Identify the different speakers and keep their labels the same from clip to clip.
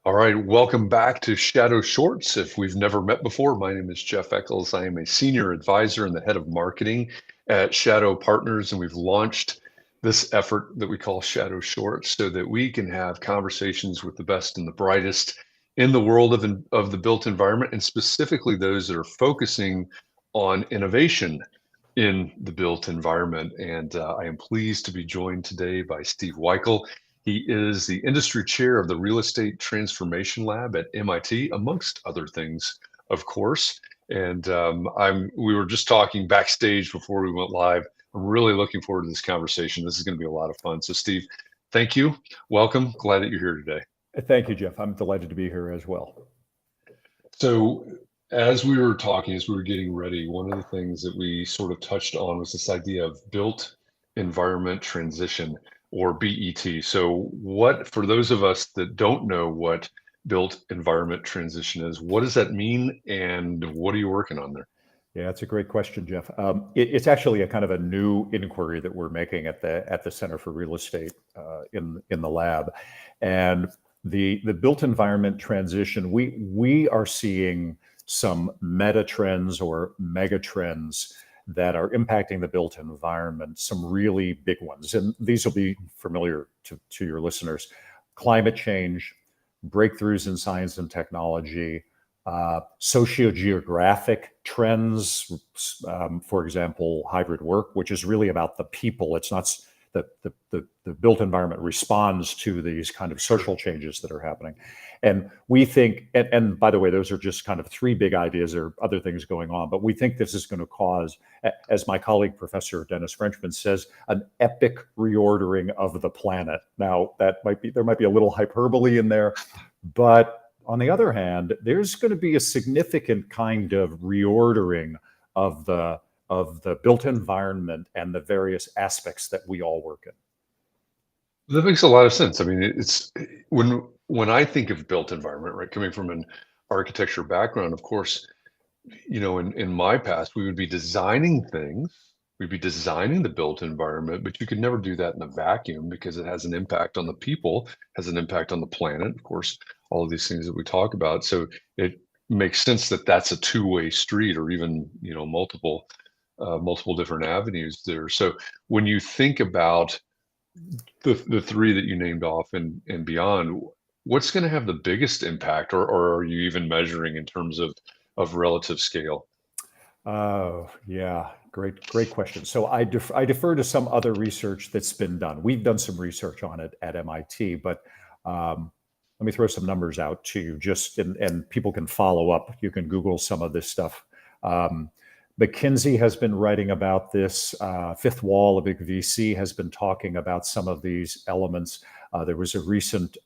Speaker 1: All right, welcome back to Shadow Shorts. If we've never met before, my name is Jeff Echols. I am a senior advisor and the head of marketing at Shadow Partners, and we've launched this effort that we call Shadow Shorts so that we can have conversations with the best and the brightest in the world of the built environment, and specifically those that are focusing on innovation in the built environment. And I am pleased to be joined today by Steve Weikal. He is the industry chair of the Real Estate Transformation Lab at MIT, amongst other things, of course. And we were just talking backstage before we went live. I'm really looking forward to this conversation. This is going to be a lot of fun. So, Steve, thank you. Welcome. Glad that you're here today.
Speaker 2: Thank you, Jeff. I'm delighted to be here as well.
Speaker 1: So, as we were talking, as we were getting ready, one of the things that we sort of touched on was this idea of built environment transition, or BET. So, for those of us that don't know what built environment transition is, what does that mean, and what are you working on there?
Speaker 2: Yeah, it's a great question, Jeff. It's actually a kind of a new inquiry that we're making at the Center for Real Estate in the lab, and the built environment transition. We are seeing some meta trends or mega trends that are impacting the built environment, some really big ones. And these will be familiar to your listeners. Climate change, breakthroughs in science and technology, sociogeographic trends, for example, hybrid work, which is really about the people. It's not the built environment responds to these kind of social changes that are happening. And we think, and by the way, those are just kind of three big ideas. There are other things going on, but we think this is going to cause, as my colleague, Professor Dennis Frenchman says, an epic reordering of the planet. Now, there might be a little hyperbole in there, but on the other hand, there's going to be a significant kind of reordering of the built environment and the various aspects that we all work in.
Speaker 1: That makes a lot of sense. I mean, it's when I think of built environment, right, coming from an architecture background, of course, in my past, we would be designing things, we'd be designing the built environment, but you could never do that in a vacuum because it has an impact on the people, has an impact on the planet, of course, all of these things that we talk about. So it makes sense that that's a two-way street, or even, multiple different avenues there. So when you think about the three that you named off and beyond, what's going to have the biggest impact, or are you even measuring in terms of relative scale?
Speaker 2: Oh, yeah, great question. So I defer to some other research that's been done. We've done some research on it at MIT, but let me throw some numbers out to you, and people can follow up. You can Google some of this stuff. McKinsey has been writing about this. Fifth Wall, a big VC, has been talking about some of these elements. There was a recent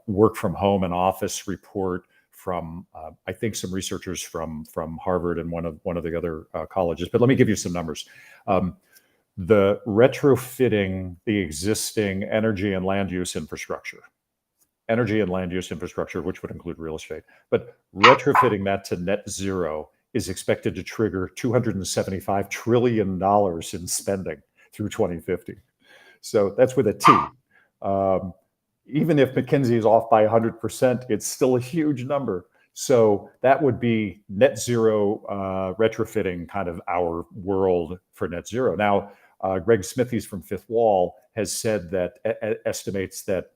Speaker 2: work from home and office report from I think some researchers from Harvard and one of the other colleges. But let me give you some numbers. The retrofitting the existing energy and land use infrastructure, which would include real estate, but retrofitting that to net zero is expected to trigger $275 trillion in spending through 2050. So that's with a T. Even if McKinsey is off by 100%, it's still a huge number. So that would be net zero retrofitting kind of our world for net zero. Now, Greg Smithies from Fifth Wall has said that estimates that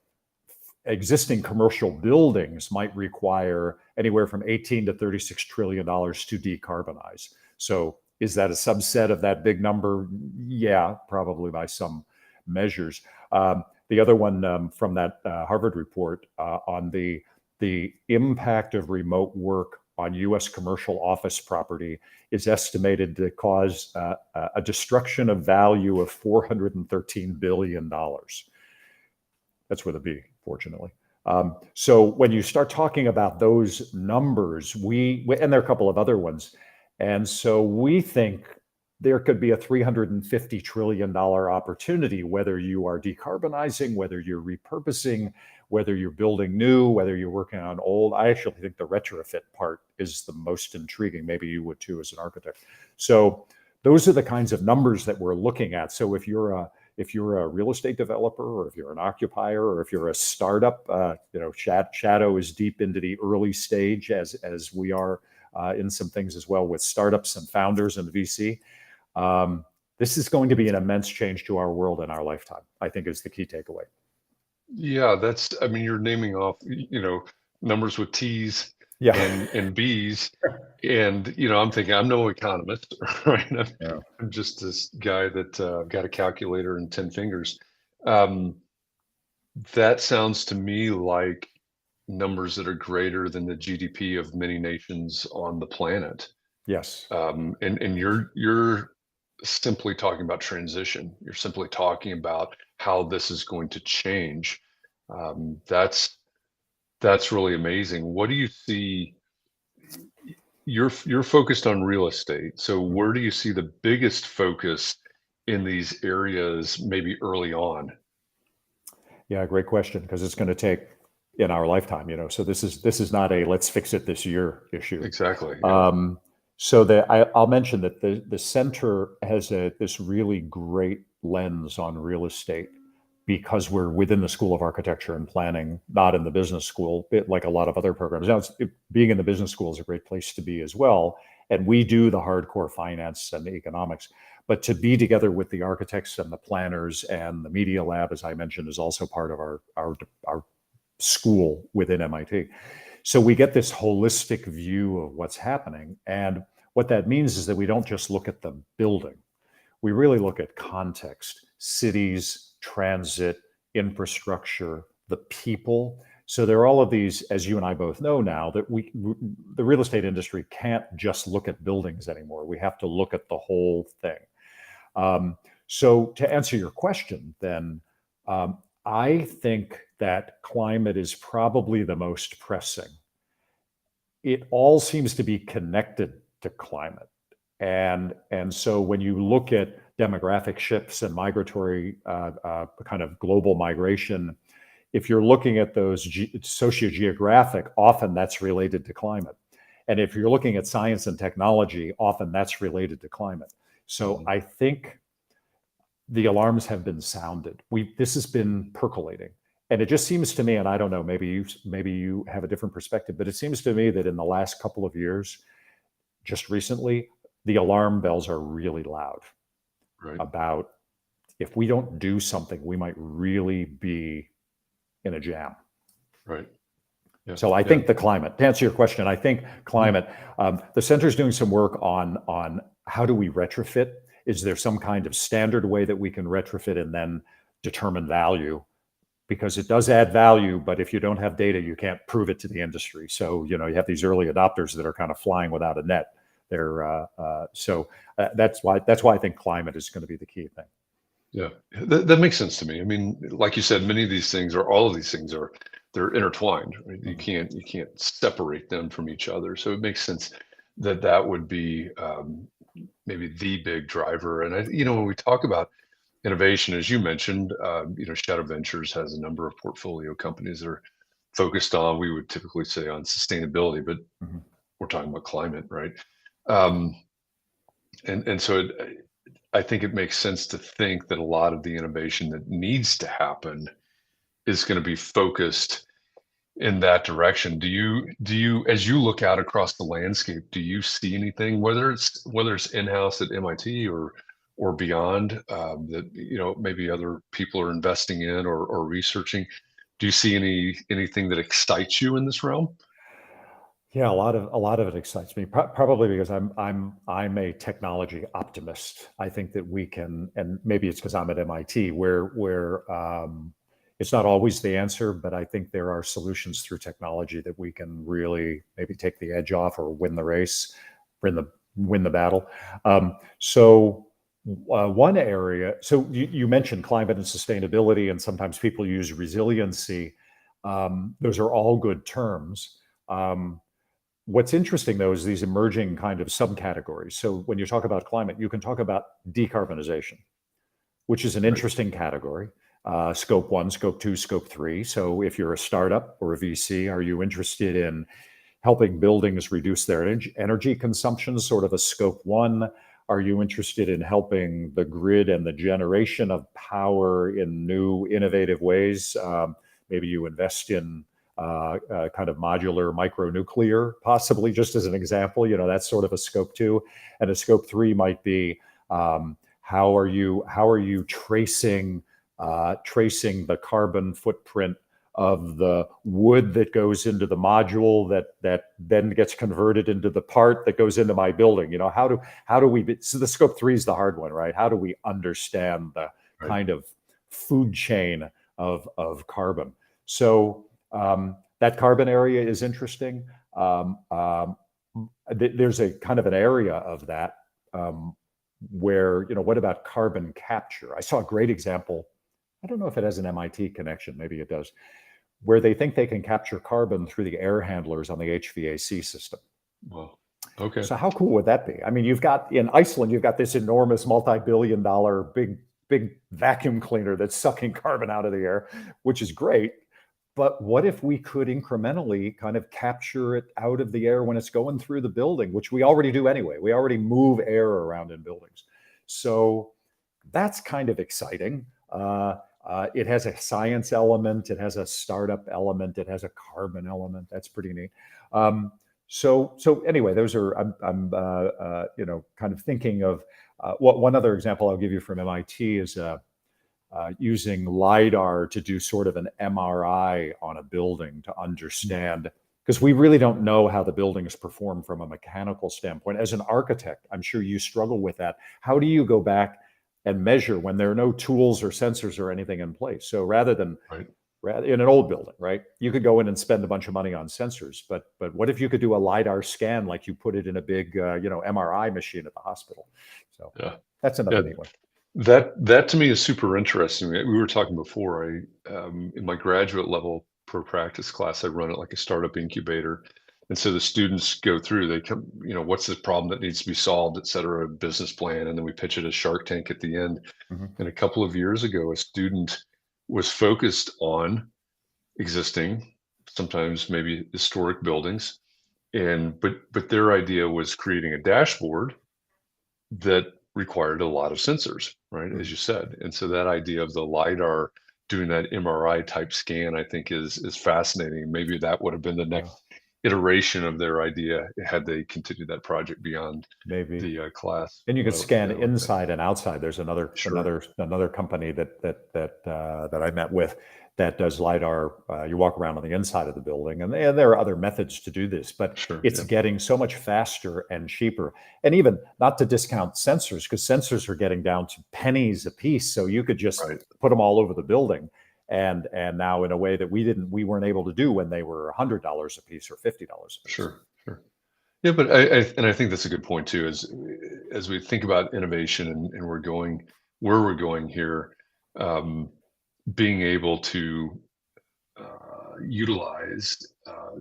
Speaker 2: existing commercial buildings might require anywhere from 18 to $36 trillion to decarbonize. So is that a subset of that big number? Yeah, probably by some measures. The other one from that Harvard report on the impact of remote work on U.S. commercial office property is estimated to cause a destruction of value of $413 billion. That's with a B, fortunately. So when you start talking about those numbers, and there are a couple of other ones, and so we think there could be a $350 trillion opportunity, whether you are decarbonizing, whether you're repurposing, whether you're building new, whether you're working on old. I actually think the retrofit part is the most intriguing. Maybe you would too as an architect. So those are the kinds of numbers that we're looking at. So if you're if you're a real estate developer, or if you're an occupier, or if you're a startup, Shadow is deep into the early stage, as we are in some things as well with startups and founders and VC. This is going to be an immense change to our world in our lifetime, I think, is the key takeaway.
Speaker 1: Yeah, I mean, you're naming off, numbers with T's
Speaker 2: Yeah.
Speaker 1: and B's. And, I'm thinking I'm no economist, right?
Speaker 2: Yeah.
Speaker 1: I'm just this guy that got a calculator and 10 fingers. Um, that sounds to me like numbers that are greater than the GDP of many nations on the planet.
Speaker 2: Yes.
Speaker 1: And you're simply talking about transition. You're simply talking about how this is going to change. That's really amazing. What do you see? You're focused on real estate. So where do you see the biggest focus in these areas, maybe early on?
Speaker 2: Yeah, great question, because it's going to take in our lifetime, So this is not a let's fix it this year issue.
Speaker 1: Exactly. Yeah.
Speaker 2: So I'll mention that the center has this really great lens on real estate, because we're within the School of Architecture and Planning, not in the business school, like a lot of other programs. Now, being in the business school is a great place to be as well. And we do the hardcore finance and the economics. But to be together with the architects and the planners, and the media lab, as I mentioned, is also part of our school within MIT. So we get this holistic view of what's happening. And what that means is that we don't just look at the building. We really look at context, cities, transit, infrastructure, the people. So there are all of these, as you and I both know now, that the real estate industry can't just look at buildings anymore. We have to look at the whole thing. So to answer your question, then, I think that climate is probably the most pressing. It all seems to be connected to climate. And so when you look at demographic shifts and migratory kind of global migration, if you're looking at those sociogeographic, often that's related to climate. And if you're looking at science and technology, often that's related to climate. So I think the alarms have been sounded. This has been percolating. And it just seems to me, and I don't know, maybe you have a different perspective, but it seems to me that in the last couple of years, just recently, the alarm bells are really loud. Right. About if we don't do something, we might really be in a jam.
Speaker 1: Right.
Speaker 2: Yeah. So I think the climate, to answer your question, I think climate, the center's doing some work on how do we retrofit? Is there some kind of standard way that we can retrofit and then determine value? Because it does add value, but if you don't have data, you can't prove it to the industry. So, you have these early adopters that are kind of flying without a net. That's why I think climate is going to be the key thing.
Speaker 1: Yeah, that makes sense to me. I mean, like you said, many of these things, or all of these things, they're intertwined. Right? You can't separate them from each other. So it makes sense that would be maybe the big driver. And when we talk about innovation, as you mentioned, Shadow Ventures has a number of portfolio companies that are focused on, we would typically say, on sustainability, but we're talking about climate, right? And so I think it makes sense to think that a lot of the innovation that needs to happen is going to be focused in that direction. Do you, as you look out across the landscape, do you see anything, whether it's in-house at MIT or beyond, that maybe other people are investing in or researching? Do you see anything that excites you in this realm?
Speaker 2: Yeah, a lot of it excites me. Probably because I'm a technology optimist. I think that we can, and maybe it's because I'm at MIT, where it's not always the answer, but I think there are solutions through technology that we can really maybe take the edge off or win the race, win the battle. One area. So you mentioned climate and sustainability, and sometimes people use resiliency. Those are all good terms. What's interesting, though, is these emerging kind of subcategories. So when you talk about climate, you can talk about decarbonization, which is an interesting category. Scope 1, Scope 2, Scope 3. So if you're a startup or a VC, are you interested in helping buildings reduce their energy consumption, sort of a Scope 1? Are you interested in helping the grid and the generation of power in new, innovative ways? Maybe you invest in kind of modular micronuclear, possibly, just as an example. That's sort of a scope 2, and a scope 3 might be how are you tracing the carbon footprint of the wood that goes into the module that then gets converted into the part that goes into my building. How do we? So the scope 3 is the hard one, right? How do we understand the
Speaker 1: Right.
Speaker 2: kind of food chain of carbon? So that carbon area is interesting. There's a kind of an area of that where, what about carbon capture? I saw a great example. I don't know if it has an MIT connection, maybe it does, where they think they can capture carbon through the air handlers on the HVAC system.
Speaker 1: Well, okay.
Speaker 2: So how cool would that be? I mean, in Iceland, you've got this enormous multi-billion-dollar big vacuum cleaner that's sucking carbon out of the air, which is great. But what if we could incrementally kind of capture it out of the air when it's going through the building, which we already do anyway. We already move air around in buildings. So that's kind of exciting. It has a science element. It has a startup element. It has a carbon element. That's pretty neat. So anyway, those are, I'm kind of thinking of one other example I'll give you from MIT is using LiDAR to do sort of an MRI on a building to understand, because we really don't know how the buildings perform from a mechanical standpoint. As an architect, I'm sure you struggle with that. How do you go back and measure when there are no tools or sensors or anything in place? So rather in an old building, right, you could go in and spend a bunch of money on sensors, but what if you could do a LiDAR scan like you put it in a big MRI machine at the hospital? So
Speaker 1: Yeah.
Speaker 2: that's another neat one.
Speaker 1: That to me is super interesting. We were talking before. In my graduate level pro practice class, I run it like a startup incubator, and so the students go through. They come, what's the problem that needs to be solved, et cetera, business plan, and then we pitch it as Shark Tank at the end.
Speaker 2: Mhm.
Speaker 1: And a couple of years ago, a student was focused on existing, sometimes maybe historic buildings, but their idea was creating a dashboard that required a lot of sensors, right? As you said. And so that idea of the LiDAR doing that MRI type scan, I think is fascinating. Maybe that would have been the next iteration of their idea had they continued that project beyond
Speaker 2: Maybe
Speaker 1: the class.
Speaker 2: and you can scan
Speaker 1: That
Speaker 2: inside and outside. There's another company that I met with that does LiDAR. You walk around on the inside of the building, and there are other methods to do this, but
Speaker 1: Sure,
Speaker 2: it's
Speaker 1: yeah.
Speaker 2: getting so much faster and cheaper. And even not to discount sensors, because sensors are getting down to pennies a piece. So you could just
Speaker 1: Right.
Speaker 2: put them all over the building, and now in a way that we weren't able to do when they were $100 a piece or $50 a piece.
Speaker 1: Sure. Yeah, but I think that's a good point too. As we think about innovation and we're going where we're going here, being able to utilize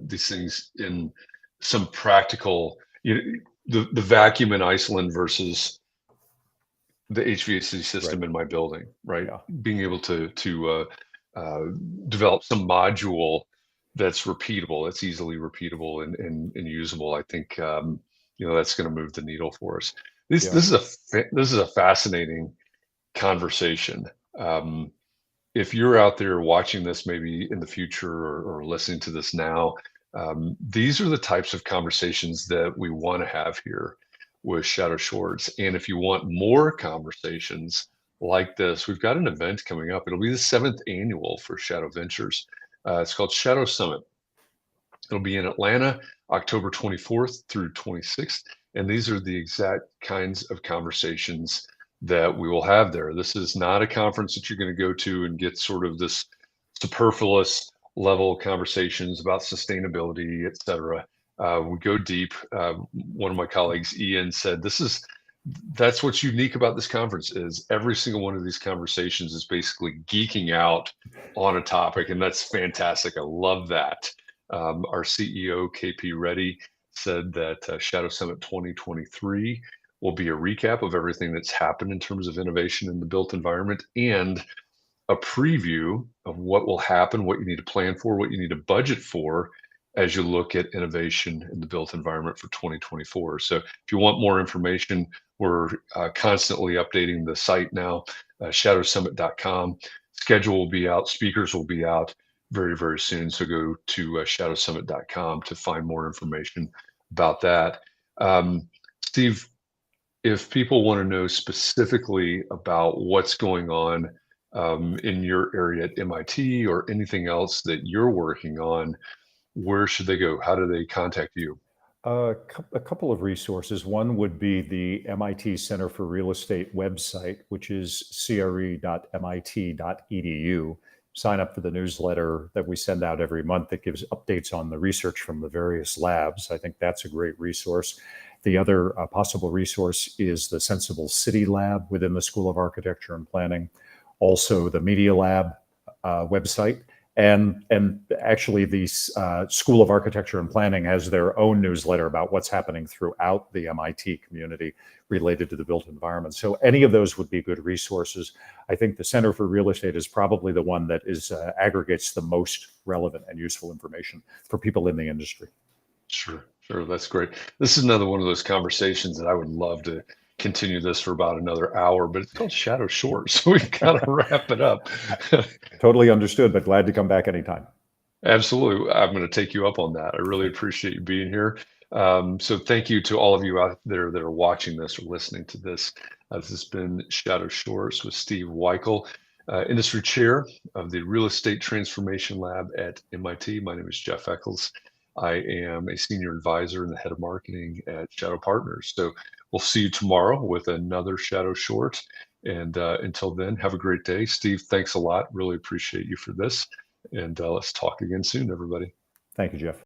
Speaker 1: these things in some practical, the vacuum in Iceland versus the HVAC system in my building, right?
Speaker 2: Yeah.
Speaker 1: Being able to develop some module that's repeatable, that's easily repeatable and usable. I think that's going to move the needle for us. This is a fascinating conversation. If you're out there watching this, maybe in the future or listening to this now, these are the types of conversations that we want to have here with Shadow Shorts. And if you want more conversations like this, we've got an event coming up. It'll be the 7th annual for Shadow Ventures. It's called Shadow Summit. It'll be in Atlanta, October 24th through 26th. And these are the exact kinds of conversations that we will have there. This is not a conference that you're going to go to and get sort of this superfluous level conversations about sustainability, et cetera. We go deep. One of my colleagues, Ian, said that's what's unique about this conference is every single one of these conversations is basically geeking out on a topic, and that's fantastic. I love that. Our CEO, KP Reddy, said that Shadow Summit 2023 will be a recap of everything that's happened in terms of innovation in the built environment and a preview of what will happen, what you need to plan for, what you need to budget for as you look at innovation in the built environment for 2024. So if you want more information, We're constantly updating the site now, shadowsummit.com. Schedule will be out, speakers will be out very, very soon. So go to shadowsummit.com to find more information about that. Steve, if people want to know specifically about what's going on in your area at MIT or anything else that you're working on, where should they go? How do they contact you?
Speaker 2: A couple of resources. One would be the MIT Center for Real Estate website, which is cre.mit.edu. Sign up for the newsletter that we send out every month that gives updates on the research from the various labs. I think that's a great resource. The other possible resource is the Sensible City Lab within the School of Architecture and Planning, also the Media Lab website. And actually, the School of Architecture and Planning has their own newsletter about what's happening throughout the MIT community related to the built environment. So any of those would be good resources. I think the Center for Real Estate is probably the one that is aggregates the most relevant and useful information for people in the industry.
Speaker 1: Sure, sure. That's great. This is another one of those conversations that I would love to continue this for about another hour, but it's called Shadow Short, so we got to wrap it up.
Speaker 2: Totally understood, but glad to come back anytime.
Speaker 1: Absolutely. I'm going to take you up on that. I really appreciate you being here. So thank you to all of you out there that are watching this or listening to this. This has been Shadow Shorts with Steve Weikal, Industry Chair of the Real Estate Transformation Lab at MIT. My name is Jeff Echols. I am a senior advisor and the head of marketing at Shadow Partners. So we'll see you tomorrow with another Shadow Short. And until then, have a great day. Steve, thanks a lot. Really appreciate you for this. And let's talk again soon, everybody.
Speaker 2: Thank you, Jeff.